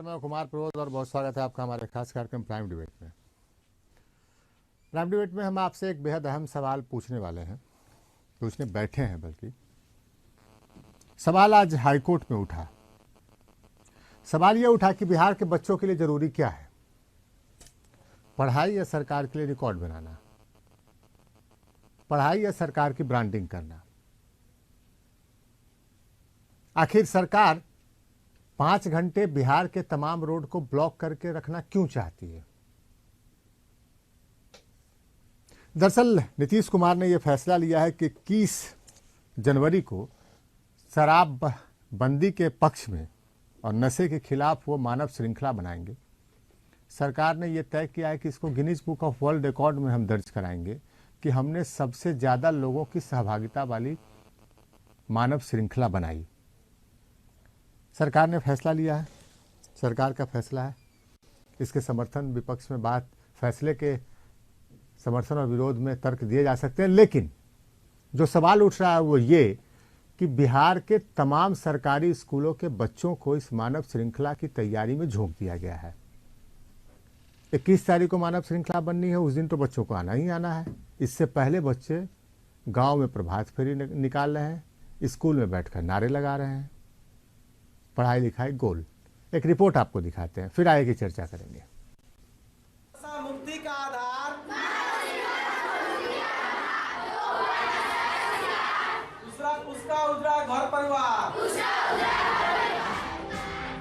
मैं कुमार प्रबोध और बहुत स्वागत है आपका हमारे खास कार्यक्रम प्राइम डिबेट में। प्राइम डिबेट में हम आपसे एक बेहद अहम सवाल पूछने वाले हैं, पूछने बैठे हैं। बल्कि सवाल आज हाईकोर्ट में उठा। सवाल यह उठा कि बिहार के बच्चों के लिए जरूरी क्या है, पढ़ाई या सरकार के लिए रिकॉर्ड बनाना, पढ़ाई या सरकार की ब्रांडिंग करना। आखिर सरकार 5 घंटे बिहार के तमाम रोड को ब्लॉक करके रखना क्यों चाहती है? दरअसल नीतीश कुमार ने यह फैसला लिया है कि 21 जनवरी को शराब बंदी के पक्ष में और नशे के खिलाफ वो मानव श्रृंखला बनाएंगे। सरकार ने यह तय किया है कि इसको Guinness book of world record में हम दर्ज कराएंगे कि हमने सबसे ज़्यादा लोगों की सहभागिता वाली मानव श्रृंखला बनाई। सरकार ने फैसला लिया है, सरकार का फैसला है। इसके समर्थन विपक्ष में बात, फैसले के समर्थन और विरोध में तर्क दिए जा सकते हैं, लेकिन जो सवाल उठ रहा है वो ये कि बिहार के तमाम सरकारी स्कूलों के बच्चों को इस मानव श्रृंखला की तैयारी में झोंक दिया गया है। 21 तारीख को मानव श्रृंखला बननी है, उस दिन तो बच्चों को आना ही आना है। इससे पहले बच्चे गांव में प्रभात फेरी निकाल रहे हैं, स्कूल में बैठकर नारे लगा रहे हैं, पढ़ाई लिखाई गोल। एक रिपोर्ट आपको दिखाते हैं, फिर आगे की चर्चा करेंगे। मुक्ति का आधार दूसरा उसका उजरा घर परिवार।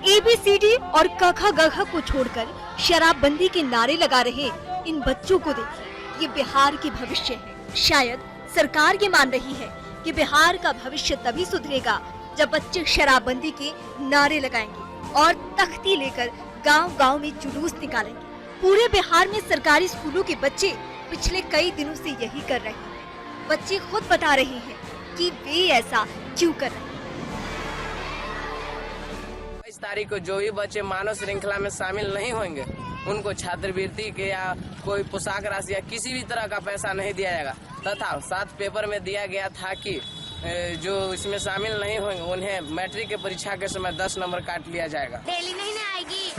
ABCD और कखा गघा को छोड़कर शराबबंदी के नारे लगा रहे इन बच्चों को देखिए। ये बिहार की भविष्य है। शायद सरकार ये मान रही है कि बिहार का भविष्य तभी सुधरेगा जब बच्चे शराबबंदी के नारे लगाएंगे और तख्ती लेकर गांव-गांव में जुलूस निकालेंगे। पूरे बिहार में सरकारी स्कूलों के बच्चे पिछले कई दिनों से यही कर रहे हैं। बच्चे खुद बता रहे हैं कि वे ऐसा क्यों कर रहे हैं। 22 तारीख को जो भी बच्चे मानव श्रृंखला में शामिल नहीं होंगे उनको छात्रवृत्ति के या कोई पोशाक राशि या किसी भी तरह का पैसा नहीं दिया जाएगा। तथा साथ पेपर में दिया गया था कि जो इसमें शामिल नहीं होंगे उन्हें मैट्रिक की परीक्षा के समय 10 नंबर काट लिया जाएगा। डेली नहीं ना आएगी,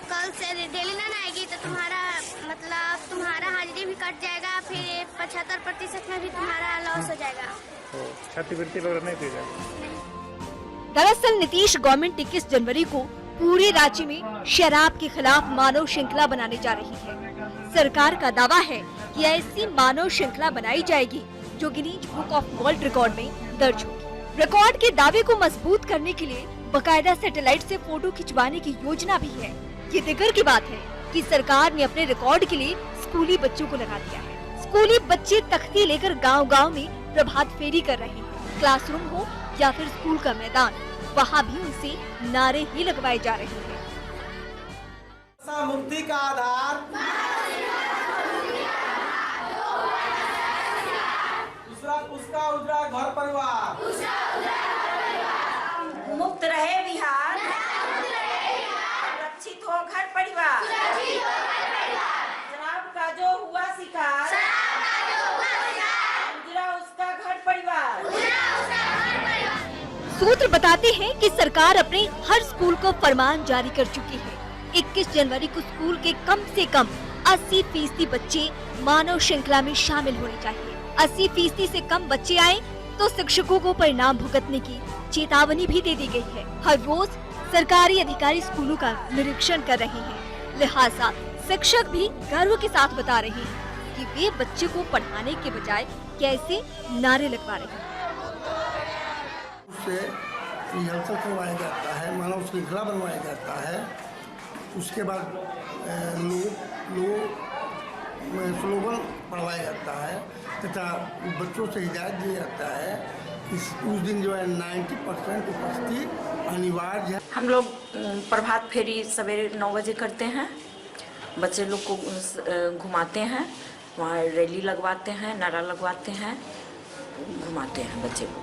कल से डेली ना आएगी तो तुम्हारा हाजिरी भी कट जाएगा, फिर 75% में भी तुम्हारा लॉस हो जाएगा। छात्रवृत्ति वगैरह नहीं दी जाएगी। दरअसल नीतीश गवर्नमेंट 21 जनवरी को पूरे राज्य में शराब के खिलाफ मानव श्रृंखला बनाने जा रही है। सरकार का दावा है कि ऐसी मानव श्रृंखला बनाई जाएगी जो Guinness book of world record में दर्ज होगी। रिकॉर्ड के दावे को मजबूत करने के लिए बकायदा सैटेलाइट से फोटो खिंचवाने की योजना भी है। ये जिक्र की बात है कि सरकार ने अपने रिकॉर्ड के लिए स्कूली बच्चों को लगा दिया है। स्कूली बच्चे तख्ती लेकर गांव-गांव में प्रभात फेरी कर रहे हैं। क्लासरूम हो या फिर स्कूल का मैदान, वहाँ भी उनसे नारे ही लगवाए जा रहे हैं। मुक्ति का आधार दूसरा उसका उजरा घर परिवार। मुक्त रहे बिहार, सुरक्षित हो घर परिवार। शराब का जो हुआ शिकार, उजरा उसका घर परिवार। सूत्र बताते हैं कि सरकार अपने हर स्कूल को फरमान जारी कर चुकी है। 21 जनवरी को स्कूल के कम से कम 80% बच्चे मानव श्रृंखला में शामिल होने चाहिए। 80% से कम बच्चे आए तो शिक्षकों को परिणाम भुगतने की चेतावनी भी दे दी गई है। हर रोज सरकारी अधिकारी स्कूलों का निरीक्षण कर रहे हैं। लिहाजा शिक्षक भी गर्व के साथ बता रहे हैं कि वे बच्चे को पढ़ाने के बजाय कैसे नारे लगवा रहे हैं। उससे रिहर्सल करवाया जाता है, मानव श्रृंखला बनवाया जाता है। उसके बाद स्लोगन पढ़वाया जाता है तथा बच्चों से हिदायत दिया जाता है कि उस दिन जो है 90% उपस्थित अनिवार्य है। हम लोग प्रभात फेरी सवेरे 9 बजे करते हैं। बच्चे लोग को घुमाते हैं, वहाँ रैली लगवाते हैं, नारा लगवाते हैं, घुमाते हैं बच्चे को।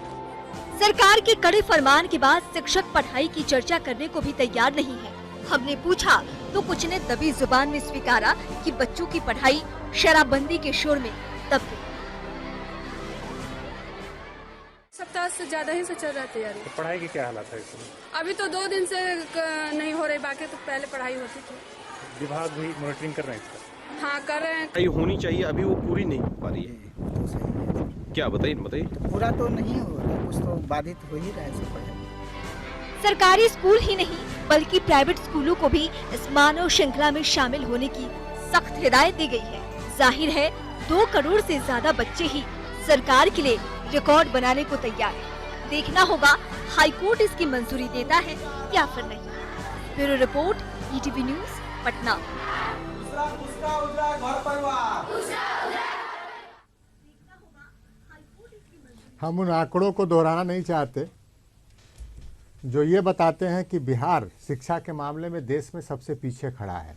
सरकार के कड़े फरमान के बाद शिक्षक पढ़ाई की चर्चा करने को भी तैयार नहीं है। हमने पूछा तो कुछ ने दबी जुबान में स्वीकारा कि बच्चों की पढ़ाई शराबबंदी के शोर में दब गई। सप्ताह से ज़्यादा ही से चल रहा है तैयारी। तो पढ़ाई की क्या हालत है इस समय? अभी तो 2 दिन से नहीं हो रही, बाकी तो पहले पढ़ाई होती थी। विभाग भी मॉनिटरिंग कर रहे हैं इसका? हाँ कर रहे हैं। पढ़ाई होनी चाहिए, अभी वो पूरी नहीं हो पा रही है। क्या बताइए? पूरा तो नहीं हो रहा, कुछ तो बाधित हो ही रहा है सब पढ़ाई। सरकारी स्कूल ही नहीं बल्कि प्राइवेट स्कूलों को भी इस मानव श्रृंखला में शामिल होने की सख्त हिदायत दी गई है। जाहिर है 2 करोड़ से ज्यादा बच्चे ही सरकार के लिए रिकॉर्ड बनाने को तैयार हैं। देखना होगा हाईकोर्ट इसकी मंजूरी देता है या फिर नहीं। Bureau report, ETV news, Patna. दूसरा उसका उजरा घर परिवार। हम उन आंकड़ों को दोहराना नहीं चाहते जो ये बताते हैं कि बिहार शिक्षा के मामले में देश में सबसे पीछे खड़ा है।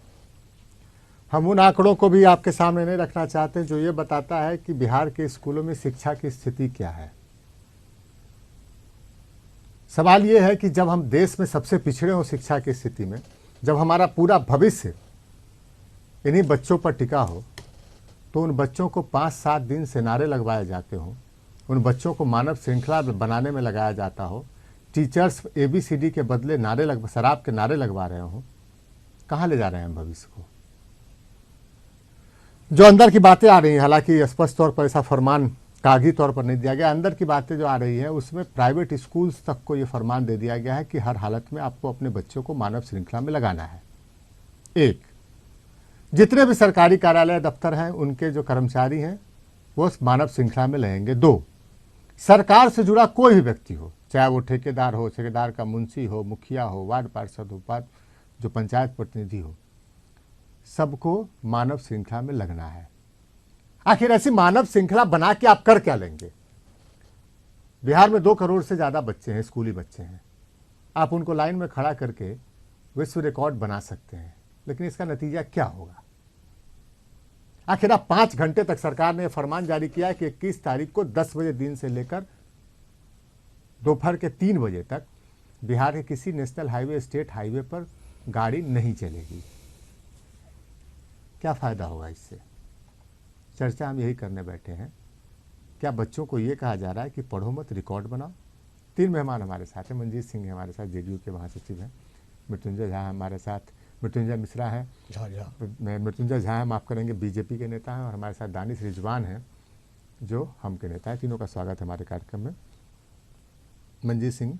हम उन आंकड़ों को भी आपके सामने नहीं रखना चाहते जो ये बताता है कि बिहार के स्कूलों में शिक्षा की स्थिति क्या है। सवाल ये है कि जब हम देश में सबसे पिछड़े हों शिक्षा की स्थिति में, जब हमारा पूरा भविष्य इन्हीं बच्चों पर टिका हो, तो उन बच्चों को 5-7 दिन से नारे लगवाए जाते हों, उन बच्चों को मानव श्रृंखला बनाने में लगाया जाता हो, टीचर्स ABCD के बदले शराब के नारे लगवा रहे हों, कहाँ ले जा रहे हैं हम भविष्य को? जो अंदर की बातें आ रही हैं, हालांकि स्पष्ट तौर पर ऐसा फरमान कागजी तौर पर नहीं दिया गया, अंदर की बातें जो आ रही है उसमें प्राइवेट स्कूल्स तक को ये फरमान दे दिया गया है कि हर हालत में आपको अपने बच्चों को मानव श्रृंखला में लगाना है। 1, जितने भी सरकारी कार्यालय दफ्तर हैं उनके जो कर्मचारी हैं वो मानव श्रृंखला में लगेंगे। 2, सरकार से जुड़ा कोई भी व्यक्ति हो, चाहे वो ठेकेदार हो, ठेकेदार का मुंशी हो, मुखिया हो, वार्ड पार्षद हो, जो पंचायत प्रतिनिधि हो, सबको मानव श्रृंखला में लगना है। आखिर ऐसी मानव श्रृंखला बना के आप कर क्या लेंगे? बिहार में 2 करोड़ से ज़्यादा बच्चे हैं, स्कूली बच्चे हैं। आप उनको लाइन में खड़ा करके विश्व रिकॉर्ड बना सकते हैं, लेकिन इसका नतीजा क्या होगा? आखिर आप 5 घंटे तक सरकार ने फरमान जारी किया है कि 21 तारीख को 10 बजे दिन से लेकर दोपहर के 3 बजे तक बिहार के किसी नेशनल हाईवे, स्टेट हाईवे पर गाड़ी नहीं चलेगी। क्या फ़ायदा होगा इससे? चर्चा हम यही करने बैठे हैं। क्या बच्चों को ये कहा जा रहा है कि पढ़ो मत, रिकॉर्ड बनाओ? 3 मेहमान हमारे साथ हैं। मंजीत सिंह हमारे साथ, JDU के महासचिव हैं। मृत्युंजय झा हमारे साथ, मृत्युंजय मिश्रा हैं, मृत्युंजय झा है, माफ़ करेंगे, BJP के नेता हैं, और हमारे साथ दानिश रिजवान हैं जो हम के नेता हैं। तीनों का स्वागत है हमारे कार्यक्रम में। मंजीत सिंह,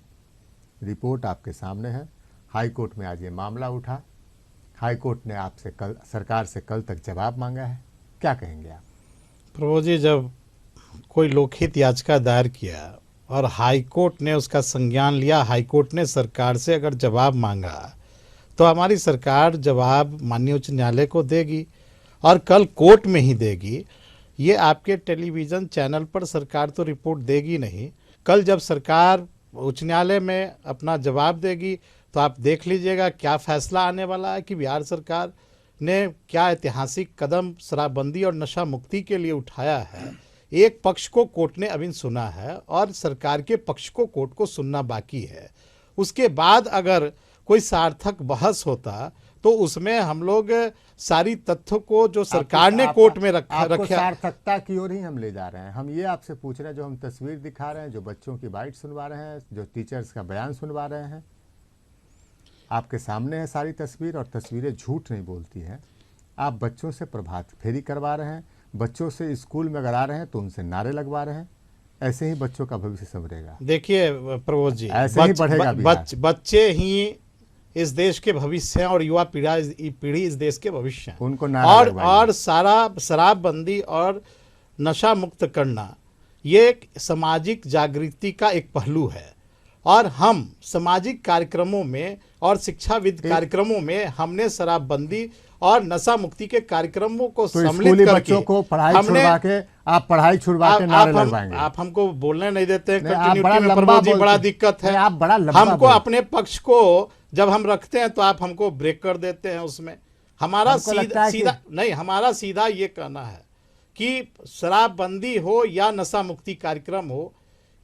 रिपोर्ट आपके सामने है। हाई कोर्ट में आज ये मामला उठा, हाई कोर्ट ने आपसे सरकार से कल तक जवाब मांगा है, क्या कहेंगे आप? प्रभु जी, जब कोई लोकहित याचिका दायर किया और हाई कोर्ट ने उसका संज्ञान लिया, हाई कोर्ट ने सरकार से अगर जवाब मांगा, तो हमारी सरकार जवाब माननीय उच्च न्यायालय को देगी और कल कोर्ट में ही देगी। ये आपके टेलीविज़न चैनल पर सरकार तो रिपोर्ट देगी नहीं। कल जब सरकार उच्च न्यायालय में अपना जवाब देगी तो आप देख लीजिएगा क्या फैसला आने वाला है कि बिहार सरकार ने क्या ऐतिहासिक कदम शराबबंदी और नशा मुक्ति के लिए उठाया है। एक पक्ष को कोर्ट ने अभी सुना है और सरकार के पक्ष को कोर्ट को सुनना बाकी है। उसके बाद अगर कोई सार्थक बहस होता तो उसमें हम लोग सारी तथ्यों को जो सरकार ने कोर्ट में रखा सार्थकता की ओर ही हम ले जा रहे हैं। हम ये आपसे पूछ रहे हैं, जो हम तस्वीर दिखा रहे हैं, जो बच्चों की बाइट सुनवा रहे हैं, जो टीचर्स का बयान सुनवा रहे हैं, आपके सामने है सारी तस्वीर, और तस्वीरें झूठ नहीं बोलती हैं। आप बच्चों से प्रभात फेरी करवा रहे हैं, बच्चों से स्कूल में अगर आ रहे हैं तो उनसे नारे लगवा रहे हैं। ऐसे ही बच्चों का भविष्य संवरेगा। देखिए प्रबोध जी, ऐसे ही बढ़ेगा। बच्चे ही इस देश के भविष्य हैं और युवा पीढ़ी इस देश के भविष्य हैं। उनको और सारा शराबबंदी और नशा मुक्त करना ये एक सामाजिक जागृति का एक पहलू है, और हम सामाजिक कार्यक्रमों में और शिक्षाविद कार्यक्रमों में हमने शराबबंदी और नशा मुक्ति के कार्यक्रमों को सम्मिलित करके बच्चों को पढ़ाई छुड़वा के आप नारे लगवाएंगे। आप हमको बोलने नहीं देते हैं। कंटिन्यूटी में प्रभु जी बड़ा दिक्कत है। आप बड़ा हमको अपने पक्ष को जब हम रखते हैं तो आप हमको ब्रेक कर देते हैं। उसमें हमारा हमारा सीधा ये कहना है कि शराबबंदी हो या नशा मुक्ति कार्यक्रम हो,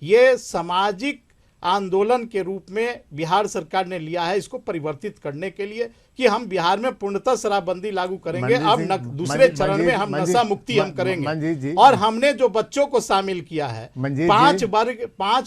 ये सामाजिक आंदोलन के रूप में बिहार सरकार ने लिया है इसको परिवर्तित करने के लिए कि हम बिहार में पूर्णतः शराबबंदी लागू करेंगे। अब दूसरे चरण में हम नशा मुक्ति हम करेंगे। और हमने जो बच्चों को शामिल किया है 5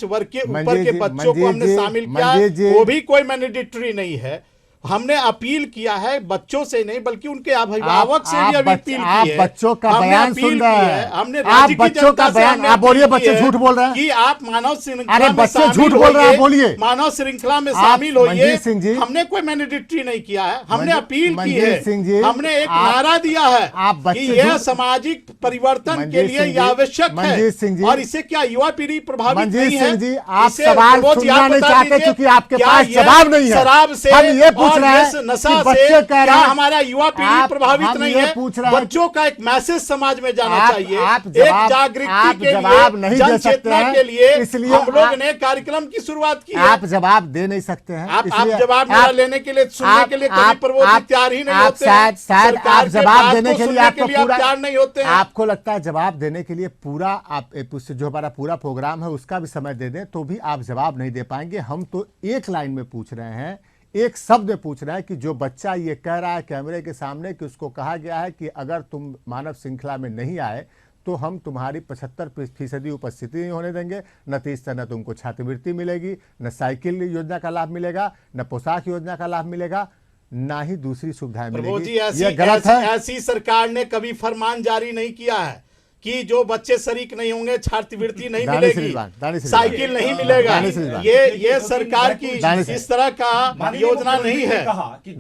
वर्ग के ऊपर के बच्चों को हमने शामिल किया है, वो भी कोई मैंडेटरी नहीं है। हमने अपील किया है बच्चों से नहीं बल्कि उनके अभिभावक से भी अपील की है। आप बच्चों का बयान सुन रहे हैं, हमने आप बच्चों का बयान, आप बोलिए बच्चे झूठ बोल रहे हैं कि आप मानव श्रृंखला अरे बच्चे झूठ बोल रहे हैं, बोलिए मानव श्रृंखला में शामिल होइए। मंजीत सिंह जी, हमने कोई मैंडेटरी नहीं किया है, हमने अपील की है, सिंह जी, हमने एक नारा दिया है कि यह सामाजिक परिवर्तन के लिए आवश्यक है और इससे क्या युवा पीढ़ी प्रभावित नहीं है। जी आप सवाल सुनना नहीं चाहते क्योंकि आपके पास जवाब नहीं है। शराब से हम ये पूछ रहे हैं नशा बच्चे से कह रहे क्या हैं हमारा युवा पीढ़ी प्रभावित नहीं है। बच्चों का एक मैसेज समाज में जाना चाहिए, एक जागृति के लिए, जन चेतना के लिए इसलिए हम लोग ने कार्यक्रम की शुरुआत की है। आप जवाब दे नहीं सकते हैं। आप जवाब मेरा लेने के लिए, सुनने के लिए कभी प्रबोधित तैयार ही नहीं होते हैं। शायद आप जवाब देने के लिए आपको पूरा तैयार नहीं होते हैं। आपको लगता है जवाब देने के लिए पूरा आप जो हमारा पूरा प्रोग्राम है उसका भी समय दे दें तो भी आप जवाब नहीं दे पाएंगे। हम तो एक लाइन में पूछ रहे हैं, एक शब्द पूछ रहा है कि जो बच्चा ये कह रहा है कैमरे के सामने कि उसको कहा गया है कि अगर तुम मानव श्रृंखला में नहीं आए तो हम तुम्हारी 75% उपस्थिति नहीं होने देंगे, नतीजतन न तुमको छात्रवृत्ति मिलेगी, न साइकिल योजना का लाभ मिलेगा, न पोशाक योजना का लाभ मिलेगा, ना ही दूसरी सुविधाएं मिलेगी। ये गलत है। ऐसी सरकार ने कभी फरमान जारी नहीं किया है कि जो बच्चे शरीक नहीं होंगे छात्रवृत्ति नहीं मिलेगी, साइकिल नहीं मिलेगा। ये सरकार की इस तरह का योजना नहीं है। कहा कि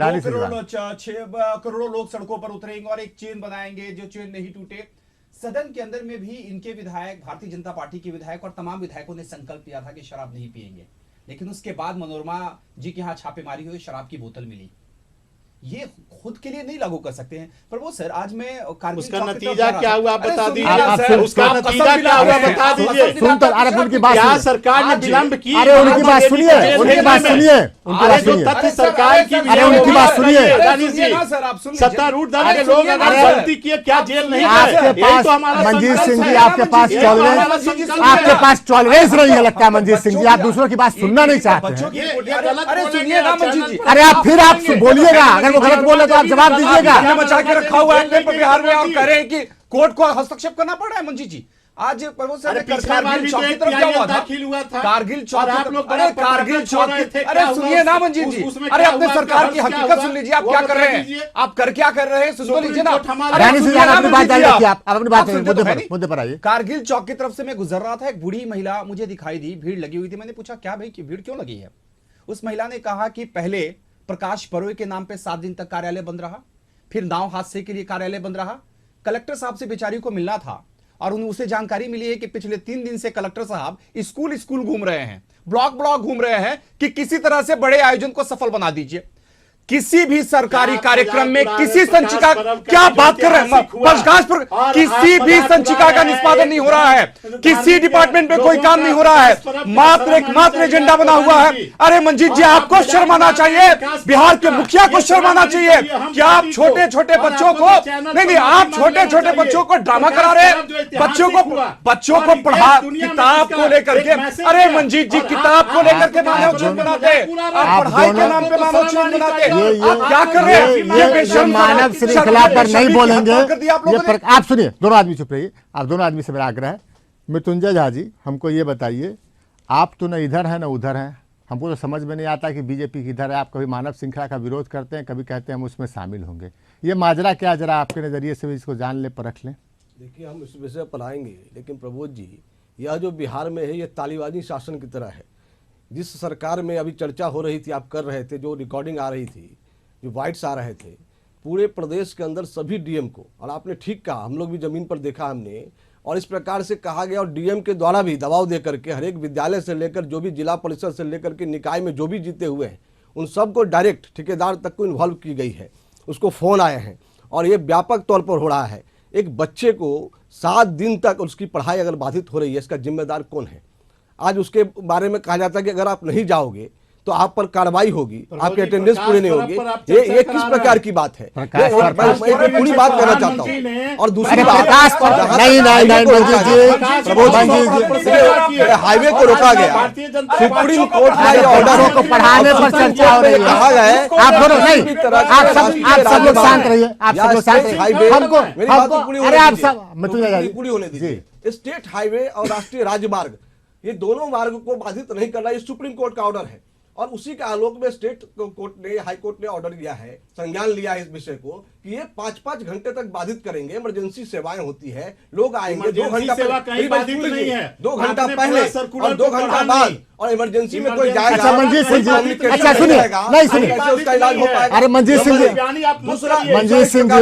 6 करोड़ लोग सड़कों पर उतरेंगे और एक चेन बनाएंगे जो चेन नहीं टूटे। सदन के अंदर में भी इनके विधायक, भारतीय जनता पार्टी के विधायक और तमाम विधायकों ने संकल्प लिया था कि शराब नहीं पिएंगे, लेकिन उसके बाद मनोरमा जी के यहाँ छापेमारी हुई, शराब की बोतल मिली। ये खुद के लिए नहीं लागू कर सकते हैं। पर वो सर आज मैं उसका नतीजा क्या हुआ बता दीजिए, उसका नतीजा क्या हुआ बता दीजिए। सुनते अरे उनकी बात क्या सरकार ने विलंब की? अरे उनकी बात सुनिए, उनकी बात सुनिए, उनकी बात सुनिए। तथ्य सरकार की, अरे उनकी बात सुनिए। सत्तारूढ़ दल के लोग अगर गलती किए क्या जेल नहीं आपके पास मंजीत सिंह जी, आपके पास टॉलरेंस नहीं है लगता है मंजीत सिंह जी, आप दूसरों की बात सुनना नहीं चाहते हैं। अरे आप फिर आप बोलिएगा, अगर वो गलत बोले तो आप जवाब दीजिएगा। बचा के रखा हुआ है बिहार में और कह रहे हैं कि कोर्ट को हस्तक्षेप करना पड़ रहा है। मंजीत जी आज प्रभु सर कारगिल चौक की तरफ क्या हुआ था? कारगिल चौक, अरे कारगिल चौक, अरे सुनिए ना मंजीत जी, अरे अपने सरकार की हकीकत सुन लीजिए। आप क्या कर रहे हैं, आप क्या कर रहे हैं, सुन लीजिए ना। मुद्दे पर आइए। कारगिल चौक की तरफ से मैं गुजर रहा था, एक बूढ़ी महिला मुझे दिखाई दी, भीड़ लगी हुई थी। मैंने पूछा क्या भाई भीड़ क्यों लगी है? उस महिला ने कहा कि पहले प्रकाश बरोई के नाम पे 7 दिन तक कार्यालय बंद रहा, फिर नाव हादसे के लिए कार्यालय बंद रहा। कलेक्टर साहब से बेचारी को मिलना था और उसे जानकारी मिली है कि पिछले 3 दिन से कलेक्टर साहब स्कूल घूम रहे हैं, ब्लॉक घूम रहे हैं कि किसी तरह से बड़े आयोजन को सफल बना दीजिए। किसी भी सरकारी कार्यक्रम में किसी संचिका, क्या बात कर रहे हैं, किसी भी संचिका का निष्पादन नहीं हो रहा है, किसी डिपार्टमेंट में कोई काम नहीं हो रहा है, मात्र एजेंडा बना हुआ है। अरे मंजीत जी आपको शर्माना चाहिए, बिहार के मुखिया को शर्माना चाहिए। क्या आप छोटे छोटे बच्चों को नहीं, आप छोटे छोटे बच्चों को ड्रामा करा रहे हैं, बच्चों को पढ़ा किताब को लेकर के। अरे मंजीत जी किताब को लेकर के मानव जीवन बनाते, आप पढ़ाई के नाम पे मानव जीवन बनाते, क्या कर रहे हैं? ये मानव श्रृंखला पर नहीं बोलेंगे। आप सुनिए, दोनों आदमी चुप रहिए। आप दोनों आदमी से मेरा आग्रह है। मृत्युंजय झा जी हमको ये बताइए, आप तो न इधर हैं न उधर हैं, हमको तो समझ में नहीं आता कि बीजेपी किधर है। आप कभी मानव श्रृंखला का विरोध करते हैं, कभी कहते हैं हम उसमें शामिल होंगे। ये माजरा क्या, जरा आपके नजरिए से भी इसको जान ले, परख लें। देखिए हम इस विषय पर आएंगे, लेकिन प्रबोध जी यह जो बिहार में है ये तालिबानी शासन की तरह है। जिस सरकार में अभी चर्चा हो रही थी, आप कर रहे थे, जो रिकॉर्डिंग आ रही थी, जो वाइट्स आ रहे थे, पूरे प्रदेश के अंदर सभी डीएम को, और आपने ठीक कहा, हम लोग भी ज़मीन पर देखा हमने, और इस प्रकार से कहा गया, और डीएम के द्वारा भी दबाव दे करके हर एक विद्यालय से लेकर जो भी जिला परिषद से लेकर के निकाय में जो भी जीते हुए हैं उन सबको डायरेक्ट ठेकेदार तक को इन्वॉल्व की गई है। उसको फ़ोन आए हैं और ये व्यापक तौर पर हो रहा है। एक बच्चे को 7 दिन तक उसकी पढ़ाई अगर बाधित हो रही है, इसका जिम्मेदार कौन है? आज उसके बारे में कहा जाता है कि अगर आप नहीं जाओगे तो आप पर कार्रवाई होगी, आपके अटेंडेंस प्रकाश पूरे नहीं पर्व होंगे। पर आप ये चर्चा किस करा प्रकार रहे की बात है? प्रकाश मैं एक पूरी बात कहना चाहता हूँ। और दूसरी बात, नहीं मंजीत जी, हाईवे को रोका गया, सुप्रीम कोर्ट का ये ऑर्डर को पढ़ाने पर चर्चा हो रही है। कहा गया है आप दोनों नहीं, आप सब लोग शांत रहिए, आप सब लोग शांत रहिए। हमको अरे आप सब पूरी होने दीजिए। स्टेट हाईवे और राष्ट्रीय राजमार्ग, ये दोनों मार्ग को बाधित नहीं करना, ये सुप्रीम कोर्ट का ऑर्डर है। और उसी के आलोक में स्टेट कोर्ट ने, हाई कोर्ट ने ऑर्डर दिया है, संज्ञान लिया है इस विषय को कि ये 5-5 घंटे तक बाधित करेंगे। इमरजेंसी सेवाएं होती है, लोग आएंगे 2 घंटा सेवा कहीं बाधित नहीं है। 2 घंटा आपने पहले पूरा सर्कुलर और 2 को घंटा पढ़ा बाद, नहीं। और इमरजेंसी में कोई जाएगा। अच्छा मंजीत सिंह जी, अच्छा सुनिए, नहीं सुनिए, उसका इलाज हो पाएगा। अरे मंजीत सिंह जी, दूसरा मंजीत सिंह जी,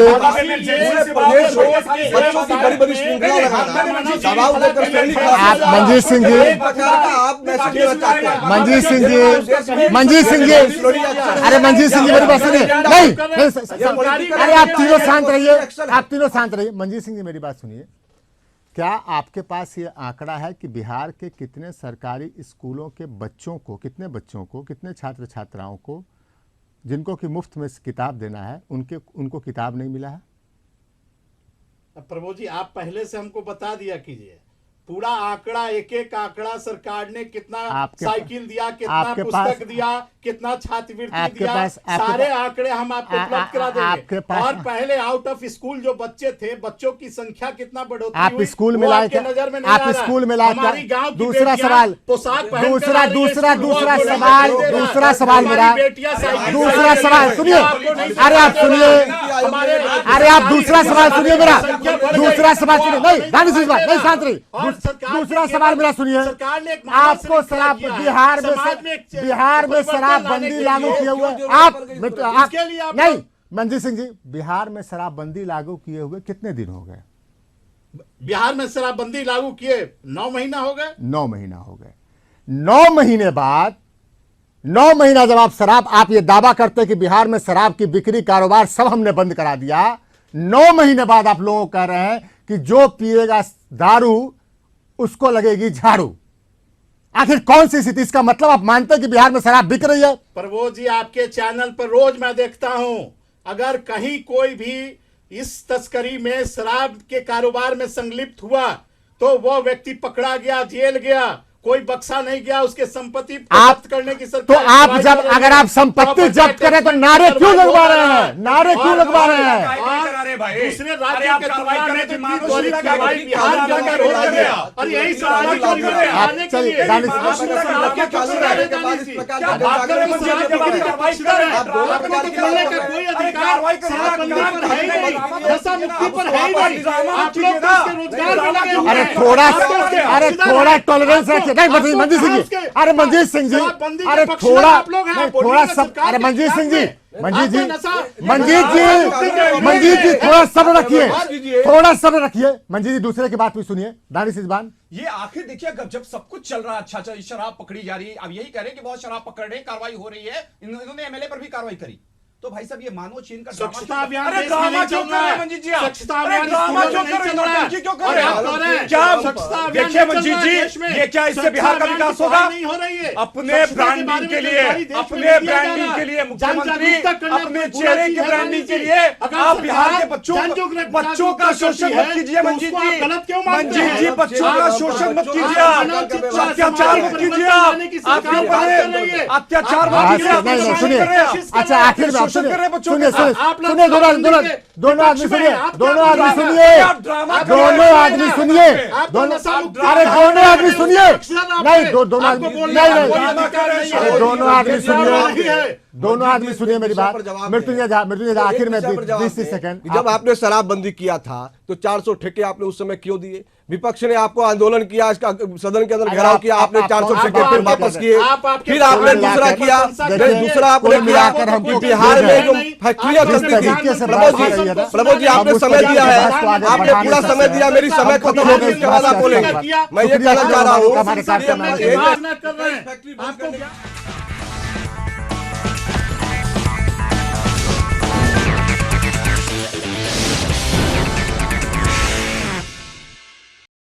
बच्चों की बड़ी श्रृंखला लगाना, दबाव देकर श्रेणी आप मंजीत सिंह जी, आप मैसेज देना चाहते हैं। मंजीत सिंह जी, मंजीत सिंह जी, अरे मंजीत सिंह जी मेरी बात सुनिए, नहीं, अरे आप तीनों शांत रहिए, आप तीनों शांत रहिए। मंजीत सिंह जी मेरी बात सुनिए, क्या आपके पास ये आंकड़ा है कि बिहार के कितने सरकारी स्कूलों के बच्चों को, कितने छात्र छात्राओं को जिनको कि मुफ्त में किताब देना है, उनको किताब नहीं मिला है? प्रभु जी आप पहले से हमको बता दिया कीजिए पूरा आंकड़ा, एक आंकड़ा सरकार ने कितना साइकिल दिया, कितना पुस्तक दिया, कितना छात्रवृत्ति दिया, सारे आंकड़े हम आपको उपलब्ध करा देंगे। और पहले आउट ऑफ स्कूल जो बच्चे थे, बच्चों की संख्या कितना बढ़ोतरी आप हुई, स्कूल में लाए क्या? नजर में नहीं आप स्कूल में लाए हमारी क्या? गांव की दूसरा बेटियां सवाल, पोशाक पहन कर दूसरा आ रही है, दूसरा स्कूल दूसरा को सवाल, लेकर दूसरा सवाल मेरा, हमारी बेटियां साइकिल दूसरा से सवाल सुनिए, अरे आप सुनिए, अरे आप दूसरा सवाल सुनिए मेरा, दूसरा सवाल सुनिए, नहीं गांधी सिंह नहीं शांत रही, दूसरा सवाल मेरा सुनिए। आपको शराब बिहार में शराबबंदी लागू किए हुए आप नहीं, मंजीत सिंह जी, बिहार में शराबबंदी लागू किए हुए कितने दिन हो गए? बिहार में शराबबंदी लागू किए 9 महीना हो गए। 9 महीना हो गए। 9 महीने बाद, 9 महीना जब आप ये दावा करते कि बिहार में शराब की बिक्री कारोबार सब हमने बंद करा दिया, 9 महीने बाद आप लोगों को कह रहे हैं कि जो पिएगा दारू उसको लगेगी झाड़ू। आखिर कौन सी स्थिति? इसका मतलब आप मानते हैं कि बिहार में शराब बिक रही है? प्रभु जी आपके चैनल पर रोज मैं देखता हूं, अगर कहीं कोई भी इस तस्करी में, शराब के कारोबार में संलिप्त हुआ तो वो व्यक्ति पकड़ा गया, जेल गया, कोई बक्सा नहीं गया, उसके संपत्ति जब्त करने की सरकार। तो आप जब अगर आप संपत्ति जब्त करें तो नारे क्यों लगवा रहे हैं? नारे क्यों लगवा रहे हैं? दूसरे राज्यों के तुलना में जितनी त्वरित कार्रवाई बिहार के अंदर हो रही है, और यही समाज को आने के लिए कोई अधिकार नशा मुक्ति पर है ही नहीं। आप लोग रोजगार, अरे थोड़ा टॉलरेंस रखिए। नहीं मंजीत सिंह जी, अरे मंजीत सिंह जी, अरे थोड़ा सब, अरे मंजीत सिंह जी, मंजीत जी थोड़ा सब्र रखिए, थोड़ा सब्र रखिए। मंजीत जी दूसरे की बात भी सुनिए। दानिश इजबान, ये आखिर देखिए, अगर जब सब कुछ चल रहा है अच्छा, शराब पकड़ी जा रही है, अब यही कह रहे हैं कि बहुत शराब पकड़ रहे हैं, कार्रवाई हो रही है, इन्होंने एमएलए पर भी कार्रवाई करी, तो भाई साहब ये मानव चीन का स्वच्छता अभियान ड्रामा क्यों कर रहे हैं मंजीत जी? स्वच्छता अभियान ड्रामा क्यों कर रहे हैं? क्या देखिए मंजीत जी, ये क्या इससे बिहार का विकास होगा? नहीं हो रही है। अपने ब्रांडिंग के लिए, अपने ब्रांडिंग के लिए मुख्यमंत्री अपने चेहरे की ब्रांडिंग के लिए आप बिहार के बच्चों का शोषण मत कीजिए मंजीत जी। मंजीत जी बच्चों का शोषण मत कीजिए, अत्याचार मत कीजिए, आपके ऊपर अत्याचार मत कीजिए। सुनिए, अच्छा आखिर में सुनिए, दोनों आदमी सुनिए, अरे दोनों आदमी सुनिए, नहीं दोनों आदमी सुनिए मेरी बात। मृत्युंजय आखिर में 20 सेकंड। जब आपने शराबबंदी किया था तो 400 ठेके आपने उस समय क्यों दिए? विपक्ष ने आपको आंदोलन किया, इसका सदन के अंदर घेराव किया, आपने 400 ठेके फिर वापस किए, फिर आपने दूसरा किया, दूसरा आपने किया कि बिहार में जो फैक्ट्रियां चलती थी। प्रभु जी आपने समय दिया है, आपने पूरा समय दिया, मेरी समय खत्म हो गई, इसके बाद आप बोलेंगे। मैं ये कहना चाह रहा हूँ